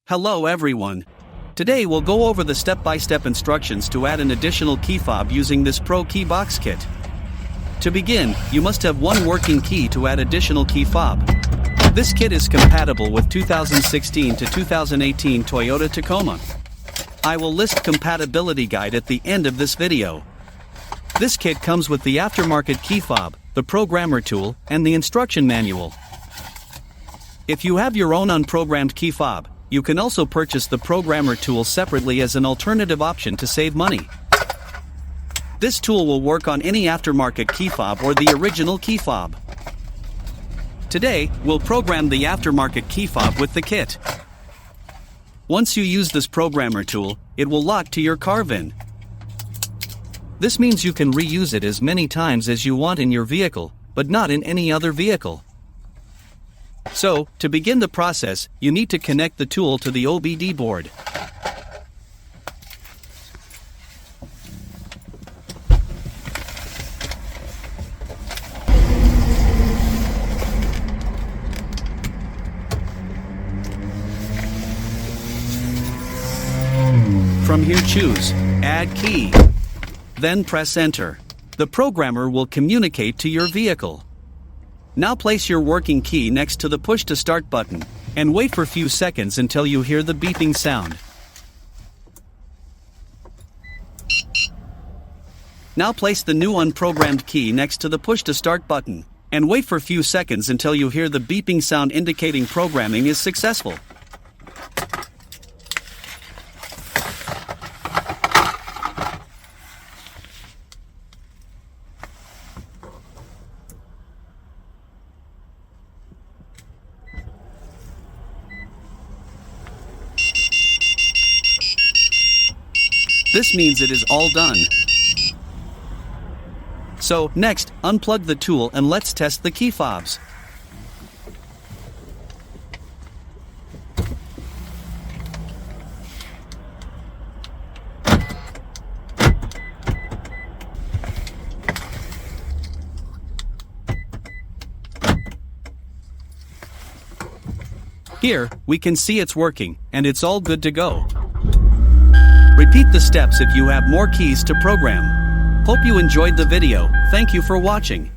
Hello everyone. Today we'll go over the step-by-step instructions to add an additional key fob using this ProKeyBox kit. To begin, you must have one working key to add additional key fob. This kit is compatible with 2016 to 2018 Toyota Tacoma. I will list compatibility guide at the end of this video. This kit comes with the aftermarket key fob, the programmer tool, and the instruction manual. If you have your own unprogrammed key fob, you can also purchase the programmer tool separately as an alternative option to save money. This tool will work on any aftermarket key fob or the original key fob. Today, we'll program the aftermarket key fob with the kit. Once you use this programmer tool, it will lock to your car VIN. This means you can reuse it as many times as you want in your vehicle, but not in any other vehicle. So, to begin the process, you need to connect the tool to the OBD board. From here choose Add Key. Then press Enter. The programmer will communicate to your vehicle. Now place your working key next to the push to start button, and wait for a few seconds until you hear the beeping sound. Now place the new unprogrammed key next to the push to start button, and wait for a few seconds until you hear the beeping sound indicating programming is successful. This means it is all done. So, next, unplug the tool and let's test the key fobs. Here, we can see it's working, and it's all good to go. Repeat the steps if you have more keys to program. Hope you enjoyed the video. Thank you for watching.